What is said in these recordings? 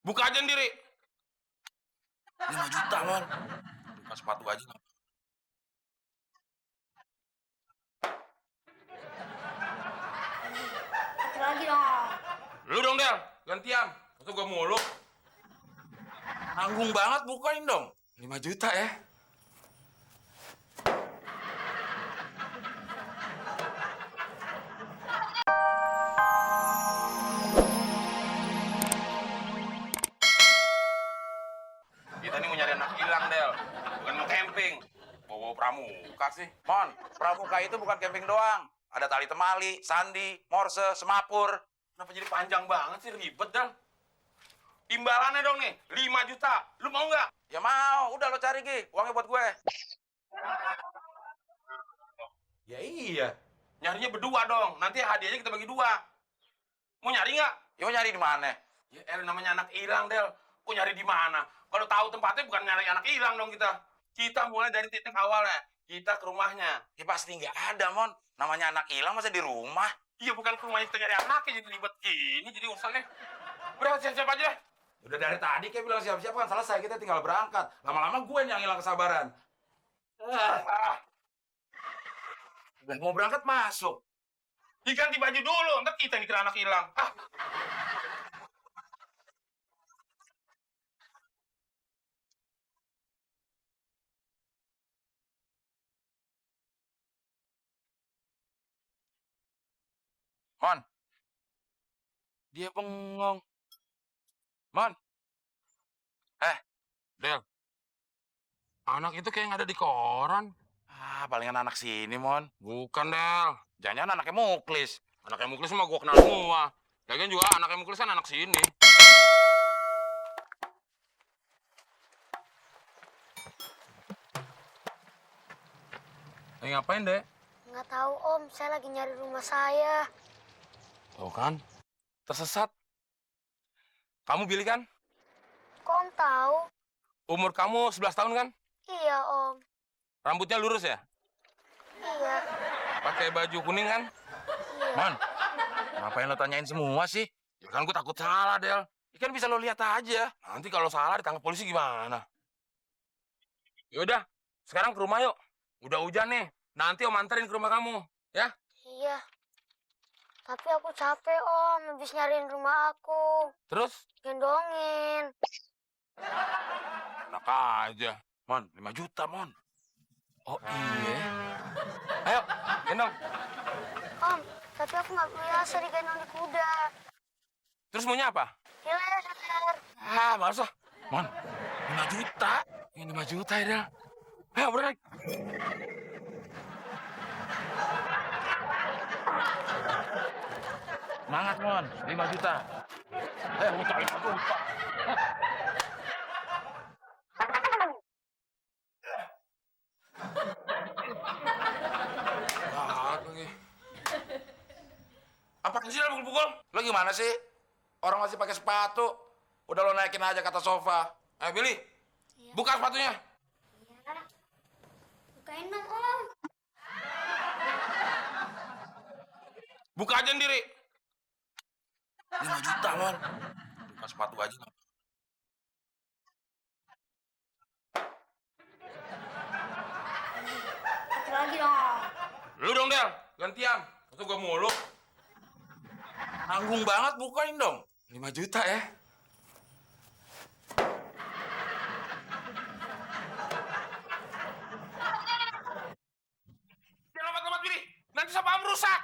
Buka aja sendiri. 5 juta, Mon. Buka sepatu aja nggak? Satu lagi dong. Lu dong, Del. Gantian. Masa gua mulu. Nanggung banget, bukain dong. 5 juta ya. Kita nih mau nyari anak hilang, Del. Bukan mau camping. Bawa pramuka sih. Mon, pramuka itu bukan camping doang. Ada tali temali, sandi, morse, semapur. Kenapa jadi panjang banget sih? Ribet, Del. Imbalannya dong nih, 5 juta. Lu mau nggak? Ya mau, udah lo cari, Gi. Uangnya buat gue. Ya iya. Nyarinya berdua dong. Nanti hadiahnya kita bagi 2. Mau nyari nggak? Ya mau nyari di mana? Ya namanya anak hilang, Del. Kok nyari di mana? Kalau tahu tempatnya bukan nyari anak hilang dong kita. Kita mulai dari titik awalnya. Kita ke rumahnya. Ya pasti nggak ada, Mon. Namanya anak hilang masa di rumah? Iya, bukan ke rumahnya kita nyari anaknya, jadi ribet gini jadi urusannya. Udah, siap-siap aja deh. Udah dari tadi kayak bilang siap-siap kan selesai, kita tinggal berangkat. Lama-lama gue yang hilang kesabaran. Udah mau berangkat masuk. Diganti baju dulu, ntar kita yang dikira anak hilang. Mon. Dia bengong. Mon. Del, anak itu kayak nggak ada di koran. Palingan anak sini, Mon. Bukan, Del. Jangan-jangan anaknya Muklis. Anaknya Muklis mah gue kenal semua. Lagian juga anaknya Muklis kan anak sini. Lagi ngapain, Dek? Nggak tahu Om, saya lagi nyari rumah saya. Tuh kan, tersesat. Kamu Billy kan? Kok Om tahu? Umur kamu 11 tahun kan? Iya Om. Rambutnya lurus ya? Iya. Pakai baju kuning kan? Iya. Mon, ngapain lo tanyain semua sih? Ya kan gue takut salah, Del. Ikan bisa lo lihat aja. Nanti kalau salah ditangkap polisi gimana? Yaudah, sekarang ke rumah yuk. Udah hujan nih. Nanti Om anterin ke rumah kamu, ya? Iya. Tapi aku capek Om, habis nyariin rumah aku. Terus? Gendongin. Enak aja. Mon, 5 juta, Mon. Oh iya. Ayo, gendong. Om, tapi aku nggak biasa digendong di kuda. Terus maunya apa? Di leher. Males ah. Mon, 5 juta. Ini 5 juta ya, Del. Ayo, berenang. Semangat, Mon. 5 juta. Ayo, buka 5 juta. Apa sih lo pukul-pukul? Lo gimana sih? Orang masih pakai sepatu. Udah lo naikin aja ke atas sofa. Ayo, Billy. Buka sepatunya. Iya. Bukain dong Om. Buka aja sendiri. 5 juta, Mon. Buka sepatu aja nggak? Satu lagi dong. Lu dong, Del. Gantian. Masa gua mulu. Nanggung banget, bukain dong. 5 juta ya. Jangan lompat-lompat, Billy. Nanti sapaam rusak.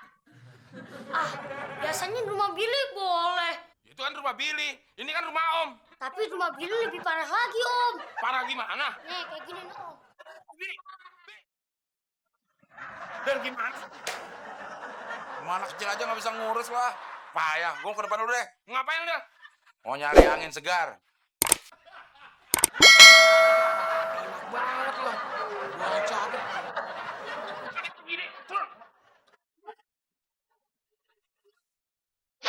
Biasanya rumah Billy boleh. Itu kan rumah Billy. Ini kan rumah Om. Tapi rumah Billy lebih parah lagi Om. Parah gimana? Nih, kayak gini nih Om. Billy. Dan gimana? Sama anak kecil aja nggak bisa ngurus lah. Payah, gue ke depan dulu deh. Ngapain, Del? Mau nyari angin segar. Enak banget loh. Gua capek. Gini, turun.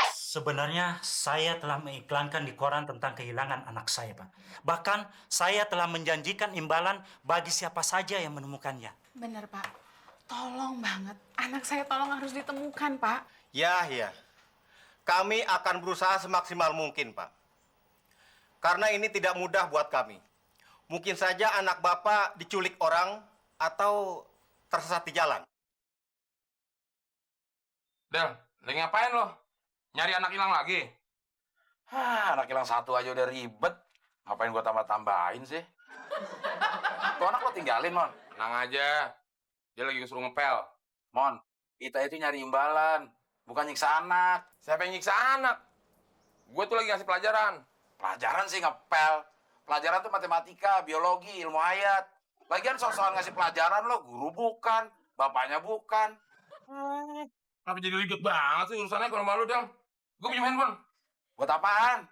Sebenarnya saya telah mengiklankan di koran tentang kehilangan anak saya, Pak. Bahkan saya telah menjanjikan imbalan bagi siapa saja yang menemukannya. Bener, Pak. Tolong banget. Anak saya tolong harus ditemukan, Pak. Ya. Kami akan berusaha semaksimal mungkin, Pak. Karena ini tidak mudah buat kami. Mungkin saja anak Bapak diculik orang atau tersesat di jalan. Del, lagi ngapain lo? Nyari anak hilang lagi? Anak hilang satu aja udah ribet. Ngapain gua tambah-tambahin sih? Tuh anak lo tinggalin, Mon. Tenang aja. Dia lagi suruh ngepel. Mon, kita itu nyari imbalan, bukan nyiksa anak. Siapa yang nyiksa anak? Gue tuh lagi ngasih pelajaran. Pelajaran sih ngepel. Pelajaran tuh matematika, biologi, ilmu hayat. Lagian soal-soal ngasih pelajaran lo, guru bukan, bapaknya bukan. Kenapa jadi ribet banget sih urusannya kalau malu, Del? Gue punya handphone. Buat apaan?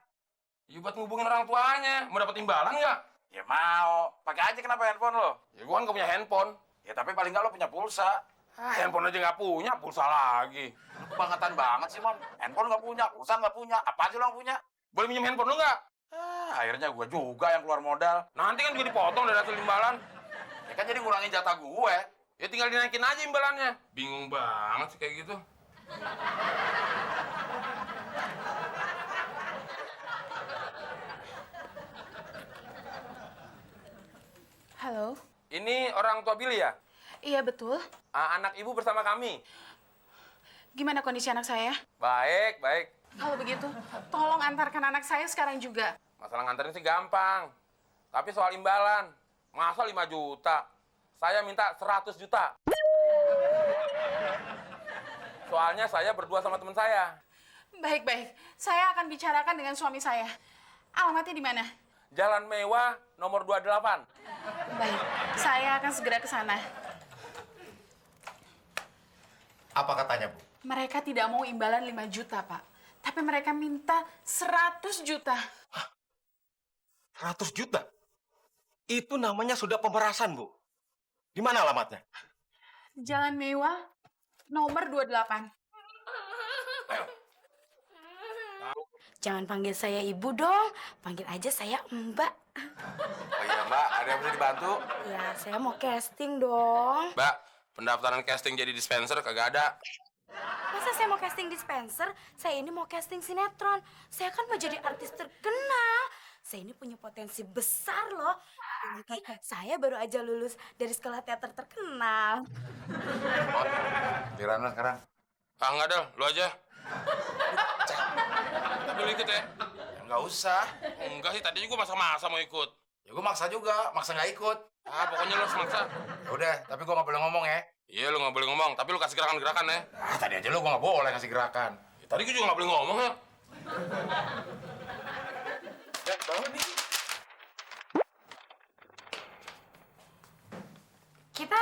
Ya buat ngubungin orang tuanya. Mau dapat imbalan nggak? Ya mau. Pakai aja kenapa handphone lo? Ya gue kan gak punya handphone. Ya tapi paling nggak lo punya pulsa. Handphone aja nggak punya, pulsa lagi. Lo kebangetan banget sih, Mon. Handphone nggak punya, pulsa nggak punya. Apa sih lo yang punya? Boleh minjem handphone lu nggak? Akhirnya gue juga yang keluar modal. Nanti kan juga dipotong dari hasil imbalan. Ya kan jadi ngurangin jatah gue. Ya tinggal dinaikin aja imbalannya. Bingung banget sih kayak gitu. Halo? Ini orang tua Billy ya? Iya, betul. Anak ibu bersama kami. Gimana kondisi anak saya? Baik, baik. Kalau begitu, tolong antarkan anak saya sekarang juga. Masalah nganterin sih gampang. Tapi soal imbalan, masa 5 juta? Saya minta 100 juta. Soalnya saya berdua sama teman saya. Baik-baik, saya akan bicarakan dengan suami saya. Alamatnya di mana? Jalan Mewah, nomor 28. Baik, saya akan segera ke sana. Apa katanya, Bu? Mereka tidak mau imbalan 5 juta, Pak. Tapi mereka minta 100 juta. 100 juta? Itu namanya sudah pemerasan, Bu. Di mana alamatnya? Jalan Mewah, nomor 28. Jangan panggil saya ibu dong, panggil aja saya Mbak. Oh iya, Mbak. Ada yang bisa dibantu? Ya, saya mau casting dong. Mbak, pendaftaran casting jadi dispenser kagak ada. Masa saya mau casting dispenser? Saya ini mau casting sinetron. Saya kan mau jadi artis terkenal. Saya ini punya potensi besar loh. Apalagi saya baru aja lulus dari sekolah teater terkenal. Giliran lo sekarang. Enggak, Del. Lu aja. Tapi lu ikut ya? Ya, nggak usah. Enggak sih, tadi juga masa-masa mau ikut. Ya gue maksa juga, maksa nggak ikut. Pokoknya lu harus maksa. Ya udah, tapi gue nggak boleh ngomong ya. Iya, lu nggak boleh ngomong. Tapi lu kasih gerakan-gerakan ya. Tadi aja lu gue nggak boleh ngasih gerakan. Ya, tadi gue juga nggak boleh ngomong ya. Ya, bangun nih. Kita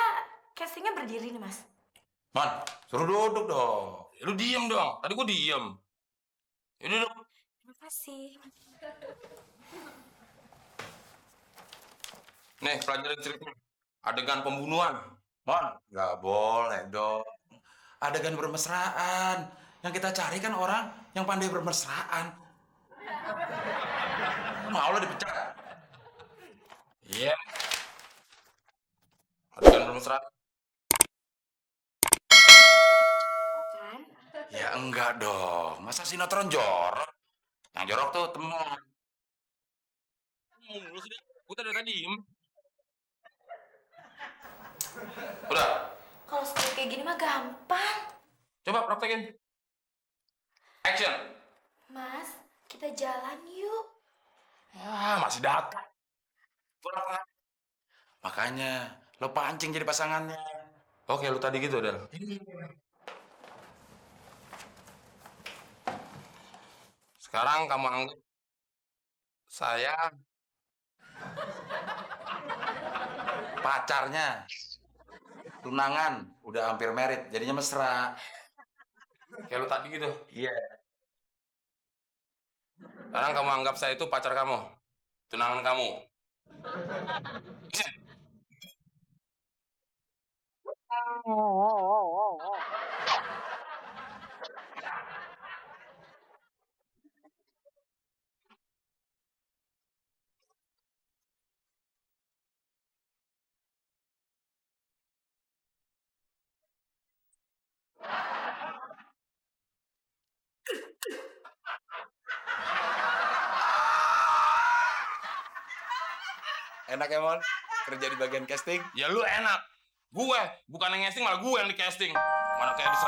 castingnya berdiri nih, Mas. Mon, suruh duduk dong. Ya, lu diem dong. Tadi gue diem. Ya duduk. Terima kasih. Nih, pelajarin ceritanya. Adegan pembunuhan. Mon, nggak boleh dong. Adegan bermesraan. Yang kita cari kan orang yang pandai bermesraan. Mau lo dipecat? Iya. Adegan bermesraan. Kan? Ya enggak dong. Masa sinetron jorok? Yang jorok tuh teman. Lu sih, gue tadi diem. Udah, Kalau seperti kayak gini mah gampang. coba praktekin. Action. Mas, kita jalan yuk. Ya, masih datang. Makanya lo pancing jadi pasangannya. Oke, lu tadi gitu, Del. Sekarang kamu anggap saya Pacarnya. Tunangan, udah hampir merit, jadinya mesra. kayak lu tadi gitu. Iya. Sekarang kamu anggap saya itu pacar kamu, tunangan kamu. Enak ya, Mon? Kerja di bagian casting? Ya lu enak. Gue, bukan yang casting malah gue yang di casting. Mana kayak di